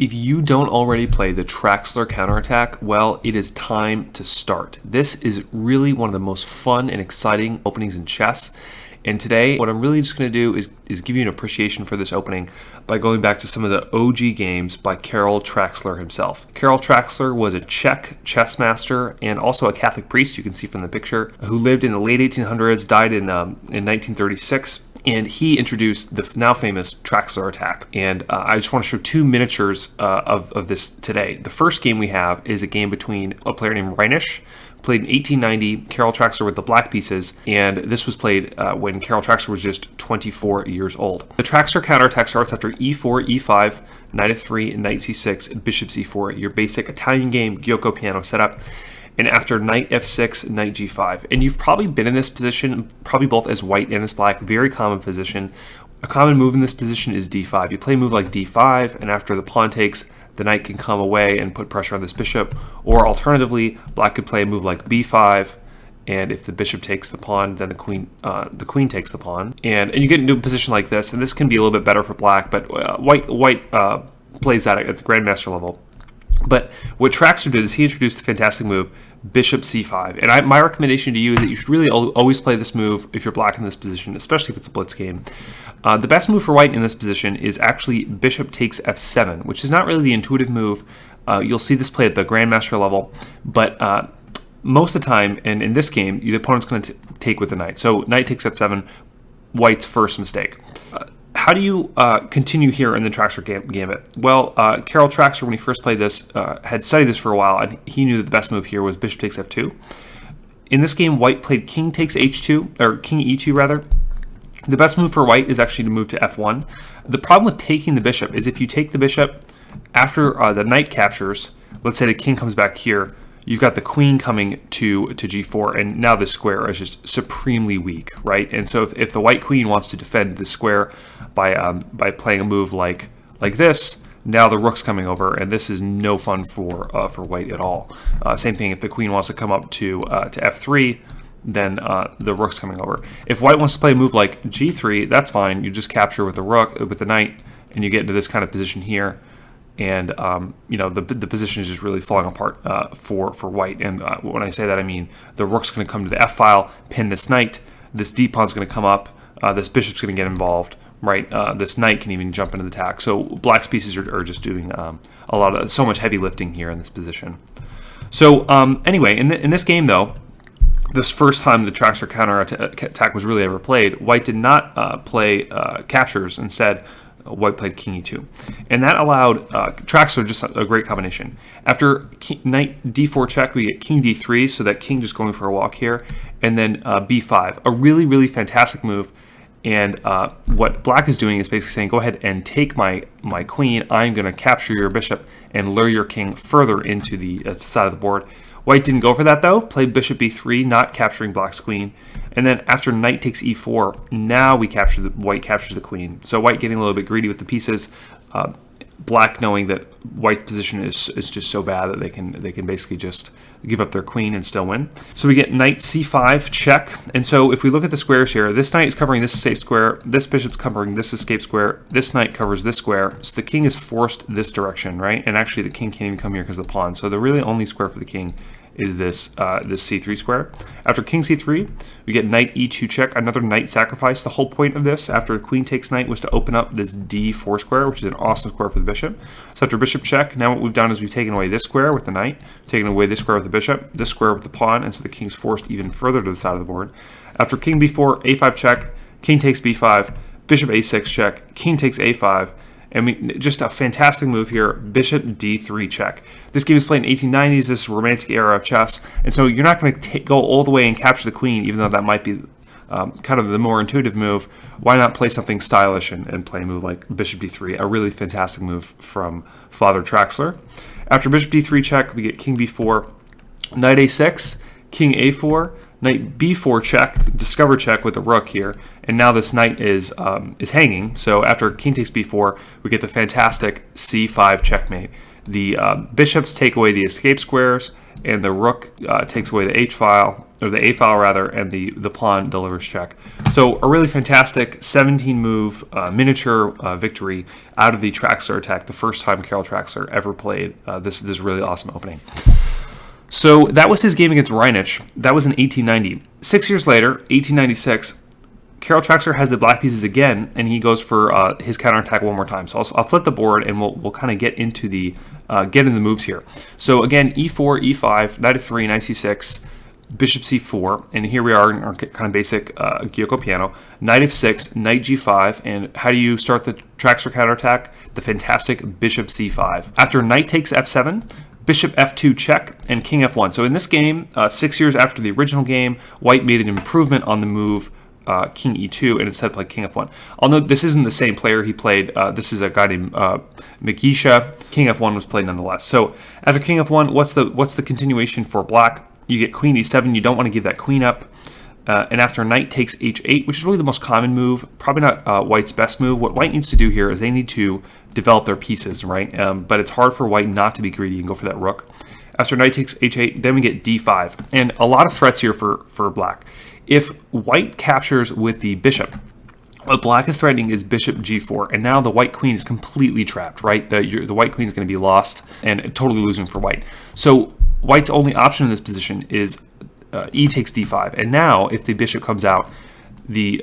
If you don't already play the Traxler Counterattack, well, it is time to start. This is really one of the most fun and exciting openings in chess. And today, what I'm really just going to do is give you an appreciation for this opening by going back to some of the OG games by Karel Traxler himself. Karel Traxler was a Czech chess master and also a Catholic priest, you can see from the picture, who lived in the late 1800s, died in 1936. And he introduced the now famous Traxler attack. And I just want to show two miniatures of this today. The first game we have is a game between a player named Reinisch, played in 1890, Karel Traxler with the black pieces, and this was played when Karel Traxler was just 24 years old. The Traxler counterattack starts after e4, e5, knight f3, knight c6, bishop c4, your basic Italian game, Giocco piano setup. And after knight f6, knight g5. And you've probably been in this position, probably both as white and as black, very common position. A common move in this position is d5. You play a move like d5, and after the pawn takes, the knight can come away and put pressure on this bishop. Or alternatively, black could play a move like b5, and if the bishop takes the pawn, then the queen takes the pawn. And you get into a position like this, and this can be a little bit better for black, but white plays that at the grandmaster level. But what Traxler did is he introduced the fantastic move, bishop c5. And my recommendation to you is that you should really always play this move if you're black in this position, especially if it's a blitz game. The best move for white in this position is actually bishop takes f7, which is not really the intuitive move. You'll see this play at the grandmaster level, but most of the time, and in this game, the opponent's going to take with the knight. So knight takes f7, white's first mistake. How do you continue here in the Traxler gambit? Well, Karel Traxler, when he first played this, had studied this for a while, and he knew that the best move here was bishop takes f2. In this game, white played king takes h2, or king e2 rather. The best move for white is actually to move to f1. The problem with taking the bishop is if you take the bishop after the knight captures, let's say the king comes back here, you've got the queen coming to g4, and now this square is just supremely weak, right? And so if the white queen wants to defend the square by playing a move like this, now the rook's coming over, and this is no fun for white at all. Same thing if the queen wants to come up to f3, then the rook's coming over. If white wants to play a move like g3, that's fine. You just capture with the rook, with the knight, and you get into this kind of position here. And you know, the position is just really falling apart for white. And when I say that, I mean the rook's going to come to the f file, pin this knight. This d pawn's going to come up. This bishop's going to get involved, right? This knight can even jump into the attack. So black's pieces are just doing so much heavy lifting here in this position. So anyway, in this game though, this first time the Traxler counterattack was really ever played, white did not play captures. Instead, white played king e2, and that allowed Traxler just a great combination. After knight d4 check, we get king d3, so that king just going for a walk here, and then b5, a really fantastic move. And what black is doing is basically saying, go ahead and take my queen. I'm going to capture your bishop and lure your king further into the side of the board. White didn't go for that though, played bishop b3, not capturing black's queen. And then after knight takes e4, now white captures the queen. So white getting a little bit greedy with the pieces, black knowing that white's position is just so bad that they can basically just give up their queen and still win. So we get knight c5 check. And so if we look at the squares here, this knight is covering this escape square, this bishop's covering this escape square, this knight covers this square. So the king is forced this direction, right? And actually the king can't even come here because of the pawn. So the really only square for the king is this c3 square. After king c3, we get knight e2 check, another knight sacrifice. The whole point of this, after queen takes knight, was to open up this d4 square, which is an awesome square for the bishop. So after bishop check, now what we've done is we've taken away this square with the knight, taken away this square with the bishop, this square with the pawn, and so the king's forced even further to the side of the board. After king b4, a5 check, king takes b5, bishop a6 check, king takes a5, and just a fantastic move here, bishop d3 check. This game is played in 1890s, this romantic era of chess, and so you're not going to go all the way and capture the queen, even though that might be kind of the more intuitive move. Why not play something stylish and play a move like bishop d3, a really fantastic move from Father Traxler. After bishop d3 check, we get king b4, knight a6, king a4, knight b4 check, discover check with the rook here, and now this knight is hanging. So after king takes b4, we get the fantastic c5 checkmate. The bishops take away the escape squares, and the rook takes away the h file, or the A file rather, and the pawn delivers check. So a really fantastic 17 move miniature victory out of the Traxler attack, the first time Karel Traxler ever played this really awesome opening. So that was his game against Reinisch. That was in 1890. 6 years later, 1896, Karel Traxler has the black pieces again, and he goes for his counterattack one more time. So I'll flip the board, and we'll kind of get into the moves here. So again, e4, e5, knight f3, knight c6, bishop c4, and here we are in our kind of basic Gyoko piano. Knight f6, knight g5, and how do you start the Traxler counterattack? The fantastic bishop c5. After knight takes f7, bishop f2 check, and king f1. So in this game, 6 years after the original game, white made an improvement on the move king e2 and instead played king f1. I'll note this isn't the same player he played. This is a guy named Mikisha. King f1 was played nonetheless. So after king f1, what's the continuation for black? You get queen e7. You don't want to give that queen up. And after knight takes h8, which is really the most common move, probably not white's best move. What white needs to do here is they need to develop their pieces, right? But it's hard for white not to be greedy and go for that rook. After knight takes h8, then we get d5. And a lot of threats here for black. If white captures with the bishop, what black is threatening is bishop g4, and now the white queen is completely trapped, right? The white queen is going to be lost and totally losing for white. So white's only option in this position is e takes d5, and now if the bishop comes out, the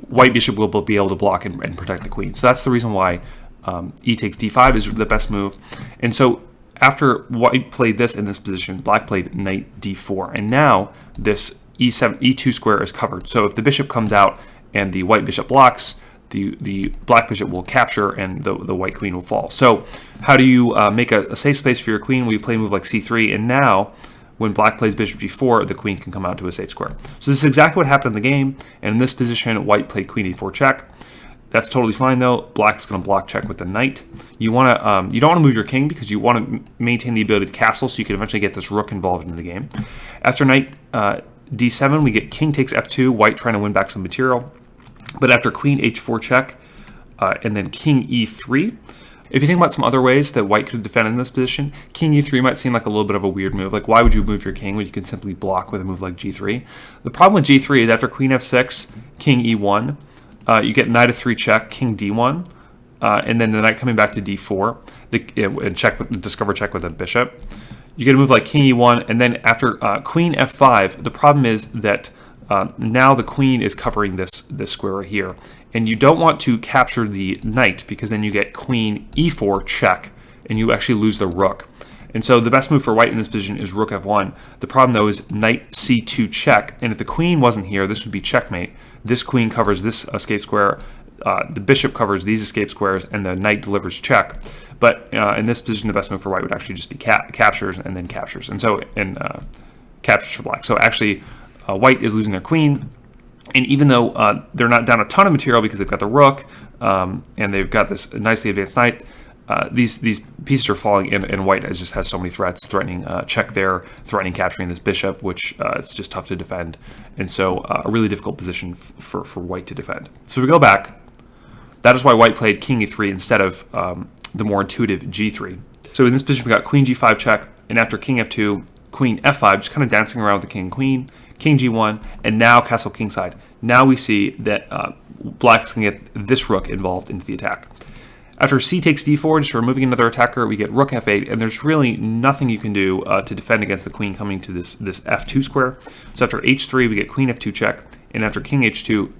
white bishop will be able to block and protect the queen. So that's the reason why e takes d5 is the best move. And so after white played this in this position, black played knight d4, and now this e2 square is covered. So if the bishop comes out and the white bishop blocks, the black bishop will capture and the white queen will fall. So how do you make a safe space for your queen? We play a move like c3, and now when black plays bishop g4, the queen can come out to a safe square. So this is exactly what happened in the game, and in this position, white played queen e4 check. That's totally fine though. Black is going to block check with the knight. You want to you don't want to move your king because you want to maintain the ability to castle, so you can eventually get this rook involved in the game. After knight d7, we get king takes f2, white trying to win back some material. But after queen h4 check, and then king e3, if you think about some other ways that white could defend in this position, king e3 might seem like a little bit of a weird move. Like, why would you move your king when you can simply block with a move like g3? The problem with g3 is after queen f6, king e1, you get knight f3 check, king d1, and then the knight coming back to d4, and discover check with a bishop. You get a move like king e1, and then after queen f5, the problem is that now the queen is covering this square right here, and you don't want to capture the knight because then you get queen e4 check, and you actually lose the rook. And so the best move for white in this position is rook f1. The problem though is knight c2 check, and if the queen wasn't here, this would be checkmate. This queen covers this escape square, the bishop covers these escape squares, and the knight delivers check. But in this position, the best move for white would actually just be captures and then captures, and so captures for black. So actually, white is losing their queen, and even though they're not down a ton of material because they've got the rook and they've got this nicely advanced knight, these pieces are falling, and white just has so many threats, threatening check there, threatening capturing this bishop, which it's just tough to defend, and so a really difficult position for white to defend. So we go back. That is why white played king e3 instead of the more intuitive g3. So in this position, we got queen g5 check, and after king f2, queen f5, just kind of dancing around with the king and queen, king g1, and now castle kingside. Now we see that black's going to get this rook involved into the attack. After c takes d4, just removing another attacker, we get rook f8, and there's really nothing you can do to defend against the queen coming to this f2 square. So after h3, we get queen f2 check, and after king h2,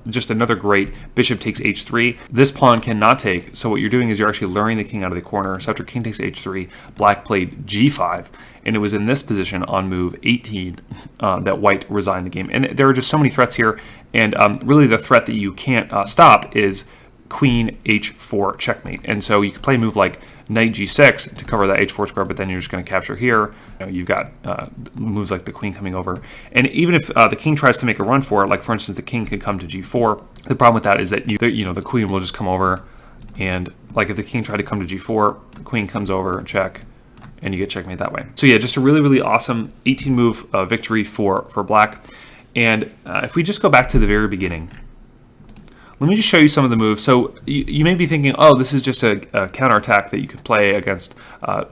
just another great bishop takes h3. This pawn cannot take, so what you're doing is you're actually luring the king out of the corner. So after king takes h3, black played g5, and it was in this position on move 18 that white resigned the game. And there are just so many threats here, and really the threat that you can't stop is queen h4 checkmate. And so you can play a move like knight g6 to cover that h4 square, but then you're just going to capture here. You've got moves like the queen coming over. And even if the king tries to make a run for it, like for instance the king could come to g4, the problem with that is that the queen will just come over, and like if the king tried to come to g4, the queen comes over, check, and you get checkmate that way. So yeah, just a really, really awesome 18 move victory for black. And if we just go back to the very beginning, let me just show you some of the moves. So you may be thinking, oh, this is just a counterattack that you can play against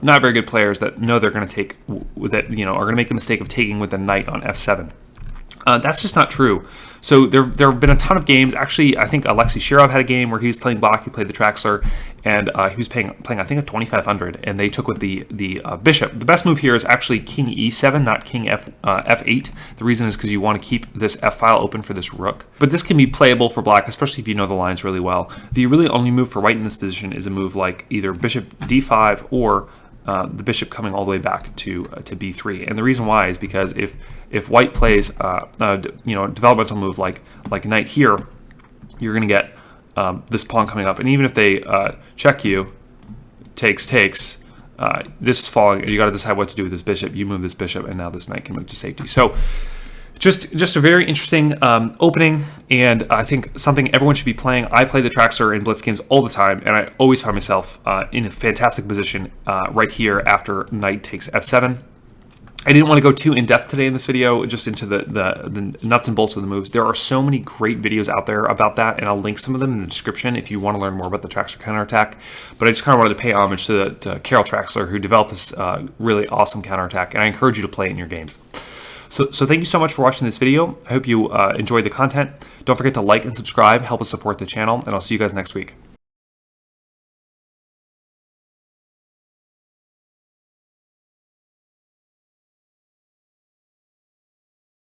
not very good players that know they're going to take, that are going to make the mistake of taking with the knight on f7. That's just not true. So there have been a ton of games. Actually, I think Alexei Shirov had a game where he was playing black. He played the Traxler, and he was playing I think a 2500, and they took with the bishop. The best move here is actually king e7, not king f8. The reason is because you want to keep this f file open for this rook. But this can be playable for black, especially if you know the lines really well. The really only move for white in this position is a move like either bishop d5 or the bishop coming all the way back to b3, and the reason why is because if white plays a developmental move like knight here, you're going to get this pawn coming up, and even if they check you, takes, this is falling. You got to decide what to do with this bishop. You move this bishop, and now this knight can move to safety. So just a very interesting opening, and I think something everyone should be playing. I play the Traxler in blitz games all the time, and I always find myself in a fantastic position right here after knight takes f7. I didn't want to go too in-depth today in this video, just into the nuts and bolts of the moves. There are so many great videos out there about that, and I'll link some of them in the description if you want to learn more about the Traxler counterattack. But I just kind of wanted to pay homage to Karel Traxler, who developed this really awesome counterattack, and I encourage you to play it in your games. So thank you so much for watching this video. I hope you enjoyed the content. Don't forget to like and subscribe, help us support the channel, and I'll see you guys next week.